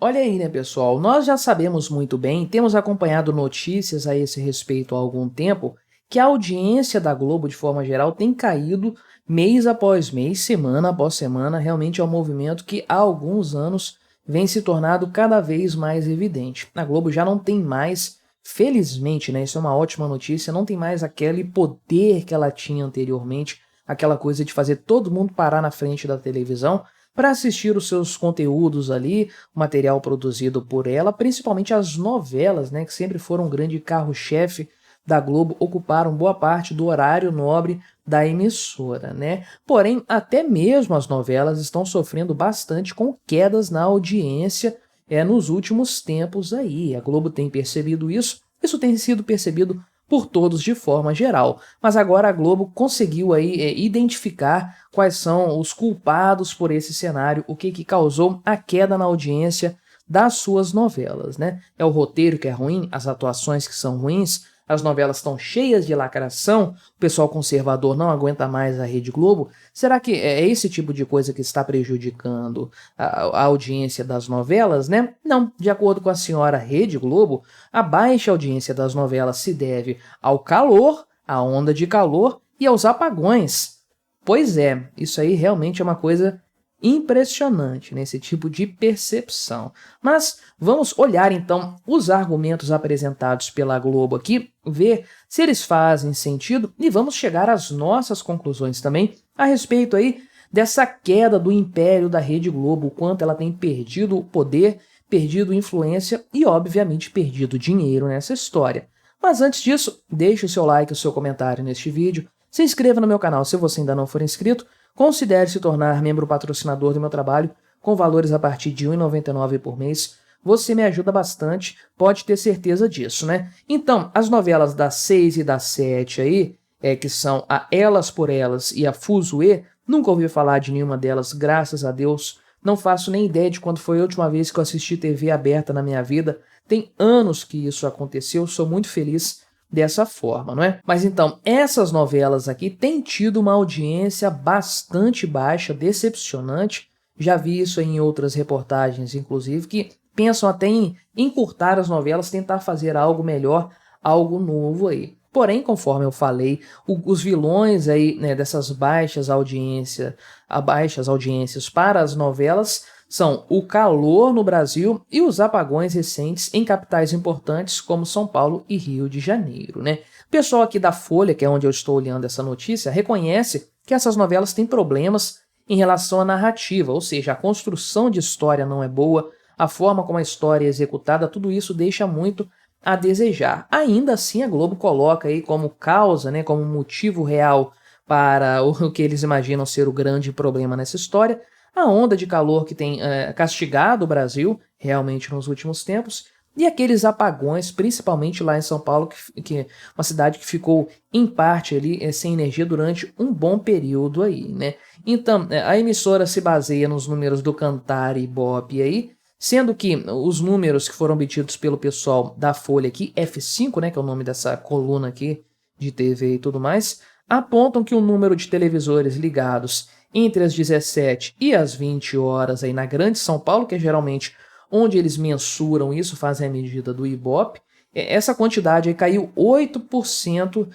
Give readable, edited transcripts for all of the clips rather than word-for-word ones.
Olha aí, né, pessoal? Nós já sabemos muito bem, temos acompanhado notícias a esse respeito há algum tempo, que a audiência da Globo, de forma geral, tem caído mês após mês, semana após semana. Realmente é um movimento que há alguns anos vem se tornando cada vez mais evidente. A Globo já não tem mais, felizmente, né? Isso é uma ótima notícia, não tem mais aquele poder que ela tinha anteriormente, aquela coisa de fazer todo mundo parar na frente da televisão para assistir os seus conteúdos ali, o material produzido por ela, principalmente as novelas, né, que sempre foram um grande carro-chefe da Globo, ocuparam boa parte do horário nobre da emissora, né? Porém, até mesmo as novelas estão sofrendo bastante com quedas na audiência nos últimos tempos aí. A Globo tem percebido isso, isso tem sido percebido por todos de forma geral. Mas agora a Globo conseguiu aí identificar quais são os culpados por esse cenário, o que causou a queda na audiência das suas novelas, né? É o roteiro que é ruim, as atuações que são ruins, as novelas estão cheias de lacração, o pessoal conservador não aguenta mais a Rede Globo. Será que é esse tipo de coisa que está prejudicando a audiência das novelas, né? Não, de acordo com a senhora Rede Globo, a baixa audiência das novelas se deve ao calor, à onda de calor e aos apagões. Pois é, isso aí realmente é uma coisa impressionante nesse tipo de percepção. Mas vamos olhar então os argumentos apresentados pela Globo aqui, ver se eles fazem sentido e vamos chegar às nossas conclusões também a respeito aí dessa queda do império da Rede Globo, o quanto ela tem perdido o poder, perdido influência e obviamente perdido dinheiro nessa história. Mas antes disso, deixe o seu like e o seu comentário neste vídeo, se inscreva no meu canal se você ainda não for inscrito, considere se tornar membro patrocinador do meu trabalho com valores a partir de R$ 1,99 por mês. Você me ajuda bastante, pode ter certeza disso, né? Então, as novelas das 6 e das 7 aí, que são a Elas por Elas e a Fuzue, nunca ouvi falar de nenhuma delas, graças a Deus. Não faço nem ideia de quando foi a última vez que eu assisti TV aberta na minha vida. Tem anos que isso aconteceu, sou muito feliz dessa forma, não é? Mas então, essas novelas aqui têm tido uma audiência bastante baixa, decepcionante. Já vi isso em outras reportagens, inclusive, que pensam até em encurtar as novelas, tentar fazer algo melhor, algo novo aí. Porém, conforme eu falei, os vilões aí, né, dessas baixas audiências para as novelas são o calor no Brasil e os apagões recentes em capitais importantes como São Paulo e Rio de Janeiro, né? O pessoal aqui da Folha, que é onde eu estou olhando essa notícia, reconhece que essas novelas têm problemas em relação à narrativa, ou seja, a construção de história não é boa, a forma como a história é executada, tudo isso deixa muito a desejar. Ainda assim, a Globo coloca aí como causa, né, como motivo real para o que eles imaginam ser o grande problema nessa história, a onda de calor que tem castigado o Brasil realmente nos últimos tempos, e aqueles apagões, principalmente lá em São Paulo, que é uma cidade que ficou em parte ali sem energia durante um bom período aí, né? Então, a emissora se baseia nos números do Cantar e Ibope aí, sendo que os números que foram obtidos pelo pessoal da Folha aqui, F5, né, que é o nome dessa coluna aqui de TV e tudo mais, apontam que o número de televisores ligados entre as 17 e as 20 horas aí na Grande São Paulo, que é geralmente onde eles mensuram isso, fazem a medida do Ibope, essa quantidade aí caiu 8%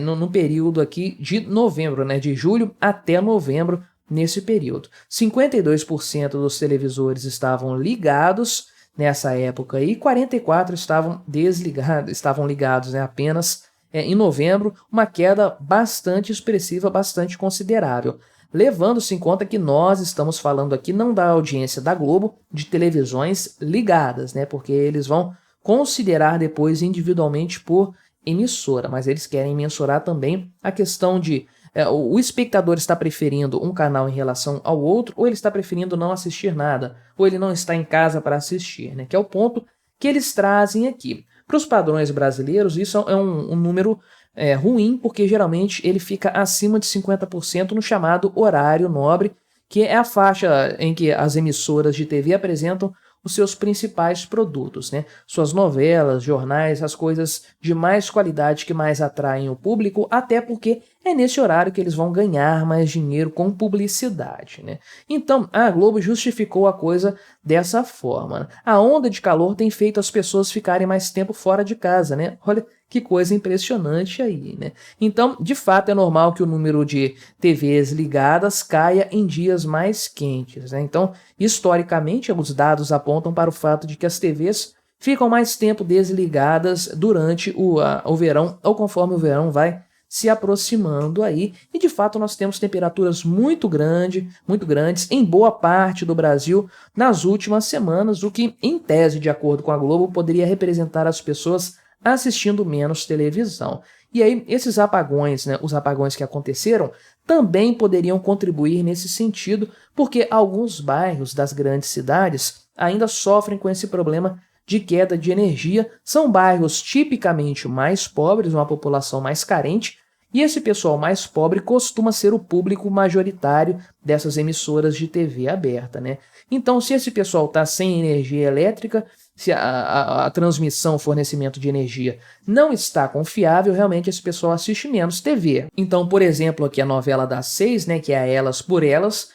no período aqui de novembro, né, de julho até novembro, nesse período. 52% dos televisores estavam ligados nessa época aí, 44% estavam desligados, estavam ligados, né, apenas em novembro, uma queda bastante expressiva, bastante considerável. Levando-se em conta que nós estamos falando aqui não da audiência da Globo, de televisões ligadas, né? Porque eles vão considerar depois individualmente por emissora, mas eles querem mensurar também a questão de o espectador está preferindo um canal em relação ao outro, ou ele está preferindo não assistir nada, ou ele não está em casa para assistir, né? Que é o ponto que eles trazem aqui. Para os padrões brasileiros, isso é um número ruim, porque geralmente ele fica acima de 50% no chamado horário nobre, que é a faixa em que as emissoras de TV apresentam os seus principais produtos, né? Suas novelas, jornais, as coisas de mais qualidade que mais atraem o público, até porque é nesse horário que eles vão ganhar mais dinheiro com publicidade, né? Então, a Globo justificou a coisa dessa forma, né? A onda de calor tem feito as pessoas ficarem mais tempo fora de casa, né? Olha que coisa impressionante aí, né? Então, de fato, é normal que o número de TVs ligadas caia em dias mais quentes, né? Então, historicamente, os dados apontam para o fato de que as TVs ficam mais tempo desligadas durante o verão, ou conforme o verão vai se aproximando aí, e de fato nós temos temperaturas muito grandes em boa parte do Brasil nas últimas semanas, o que, em tese, de acordo com a Globo, poderia representar as pessoas assistindo menos televisão. E aí, esses apagões, né, os apagões que aconteceram, também poderiam contribuir nesse sentido, porque alguns bairros das grandes cidades ainda sofrem com esse problema de queda de energia, são bairros tipicamente mais pobres, uma população mais carente, e esse pessoal mais pobre costuma ser o público majoritário dessas emissoras de TV aberta, né? Então, se esse pessoal está sem energia elétrica, se a transmissão, o fornecimento de energia não está confiável, realmente esse pessoal assiste menos TV. Então, por exemplo, aqui a novela das 6, né, que é a Elas por Elas,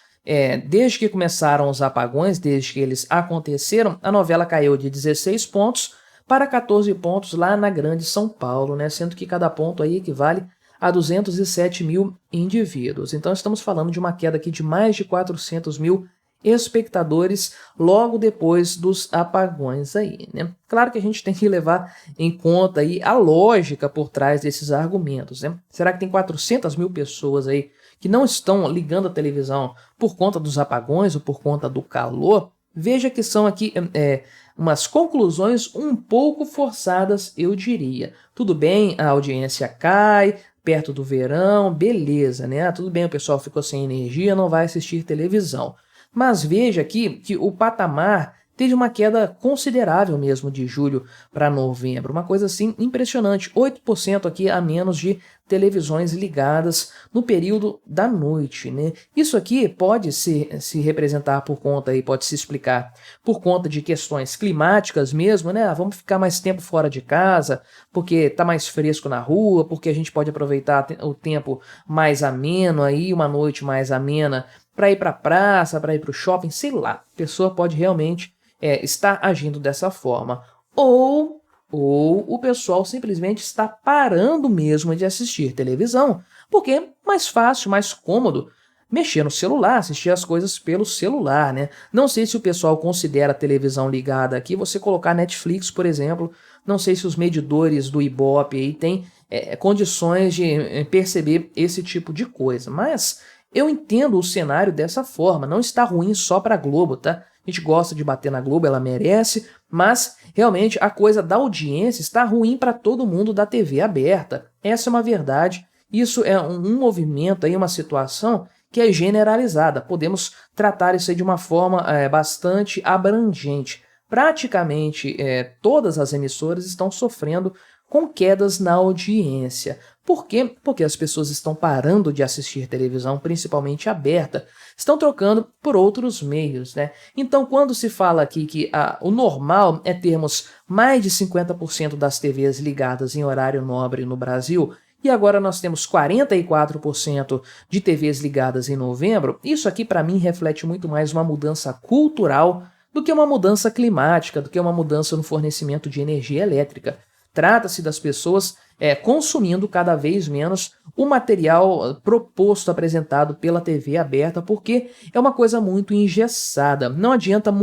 desde que começaram os apagões, desde que eles aconteceram, a novela caiu de 16 pontos para 14 pontos lá na Grande São Paulo, né? Sendo que cada ponto aí equivale a 207 mil indivíduos. Então estamos falando de uma queda aqui de mais de 400 mil espectadores logo depois dos apagões aí, né? Claro que a gente tem que levar em conta aí a lógica por trás desses argumentos, né? Será que tem 400 mil pessoas aí que não estão ligando a televisão por conta dos apagões ou por conta do calor? Veja que são aqui umas conclusões um pouco forçadas, eu diria. Tudo bem, a audiência cai perto do verão, beleza, né? Tudo bem, o pessoal ficou sem energia, não vai assistir televisão. Mas veja aqui que o patamar teve uma queda considerável mesmo de julho para novembro, uma coisa assim impressionante, 8% aqui a menos de televisões ligadas no período da noite, né? Isso aqui pode se representar por conta e pode se explicar por conta de questões climáticas mesmo, né? Vamos ficar mais tempo fora de casa, porque tá mais fresco na rua, porque a gente pode aproveitar o tempo mais ameno aí, uma noite mais amena para ir para a praça, para ir para o shopping, sei lá. A pessoa pode realmente estar agindo dessa forma. Ou o pessoal simplesmente está parando mesmo de assistir televisão, porque é mais fácil, mais cômodo mexer no celular, assistir as coisas pelo celular, né? Não sei se o pessoal considera a televisão ligada aqui, você colocar Netflix, por exemplo, não sei se os medidores do Ibope aí têm condições de perceber esse tipo de coisa, mas eu entendo o cenário dessa forma, não está ruim só para a Globo, tá? A gente gosta de bater na Globo, ela merece, mas realmente a coisa da audiência está ruim para todo mundo da TV aberta. Essa é uma verdade. Isso é um movimento, aí, uma situação que é generalizada. Podemos tratar isso aí de uma forma bastante abrangente. Praticamente todas as emissoras estão sofrendo com quedas na audiência. Por quê? Porque as pessoas estão parando de assistir televisão, principalmente aberta, estão trocando por outros meios, né? Então, quando se fala aqui que o normal é termos mais de 50% das TVs ligadas em horário nobre no Brasil, e agora nós temos 44% de TVs ligadas em novembro, isso aqui para mim reflete muito mais uma mudança cultural do que uma mudança climática, do que uma mudança no fornecimento de energia elétrica. Trata-se das pessoas consumindo cada vez menos o material proposto, apresentado pela TV aberta, porque é uma coisa muito engessada. Não adianta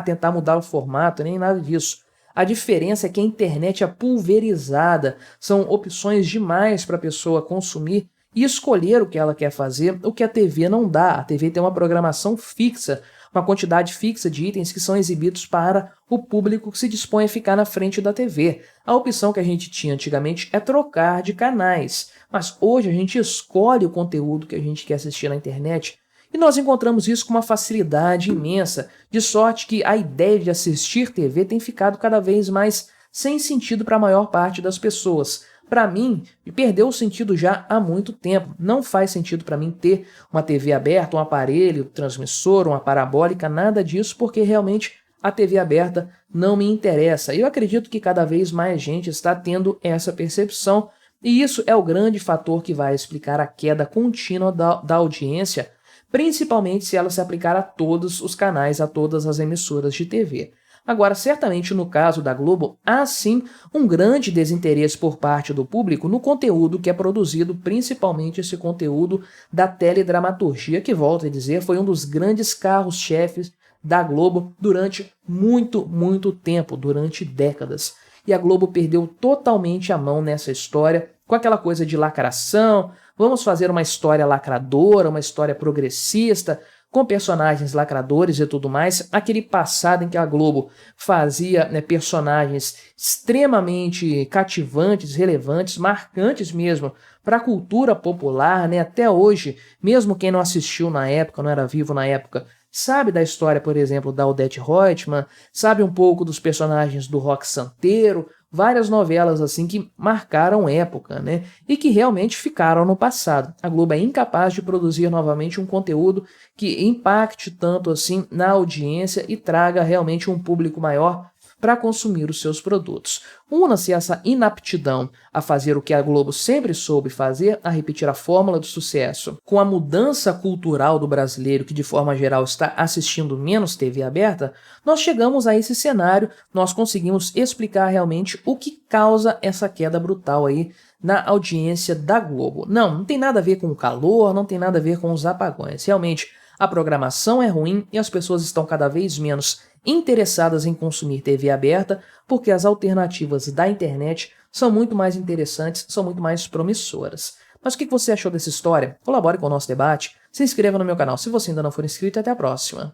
tentar mudar o formato, nem nada disso. A diferença é que a internet é pulverizada, são opções demais para a pessoa consumir e escolher o que ela quer fazer, o que a TV não dá. A TV tem uma programação fixa, uma quantidade fixa de itens que são exibidos para o público que se dispõe a ficar na frente da TV. A opção que a gente tinha antigamente é trocar de canais, mas hoje a gente escolhe o conteúdo que a gente quer assistir na internet e nós encontramos isso com uma facilidade imensa, de sorte que a ideia de assistir TV tem ficado cada vez mais sem sentido para a maior parte das pessoas. Para mim, perdeu o sentido já há muito tempo. Não faz sentido para mim ter uma TV aberta, um aparelho, transmissor, uma parabólica, nada disso, porque realmente a TV aberta não me interessa. Eu acredito que cada vez mais gente está tendo essa percepção, e isso é o grande fator que vai explicar a queda contínua da audiência, principalmente se ela se aplicar a todos os canais, a todas as emissoras de TV. Agora, certamente no caso da Globo, há sim um grande desinteresse por parte do público no conteúdo que é produzido, principalmente esse conteúdo da teledramaturgia, que, volto a dizer, foi um dos grandes carros-chefes da Globo durante muito tempo, durante décadas. E a Globo perdeu totalmente a mão nessa história, com aquela coisa de lacração, vamos fazer uma história lacradora, uma história progressista, com personagens lacradores e tudo mais, aquele passado em que a Globo fazia, né, personagens extremamente cativantes, relevantes, marcantes mesmo para a cultura popular, né, até hoje, mesmo quem não assistiu na época, não era vivo na época, sabe da história, por exemplo, da Odete Roitman, sabe um pouco dos personagens do Roque Santeiro, várias novelas assim que marcaram época, né? E que realmente ficaram no passado. A Globo é incapaz de produzir novamente um conteúdo que impacte tanto assim na audiência e traga realmente um público maior para consumir os seus produtos. Una-se essa inaptidão a fazer o que a Globo sempre soube fazer, a repetir a fórmula do sucesso, com a mudança cultural do brasileiro que de forma geral está assistindo menos TV aberta, nós chegamos a esse cenário, nós conseguimos explicar realmente o que causa essa queda brutal aí na audiência da Globo. Não tem nada a ver com o calor, não tem nada a ver com os apagões. Realmente, a programação é ruim e as pessoas estão cada vez menos interessadas em consumir TV aberta porque as alternativas da internet são muito mais interessantes, são muito mais promissoras. Mas o que você achou dessa história? Colabore com o nosso debate, se inscreva no meu canal se você ainda não for inscrito e até a próxima.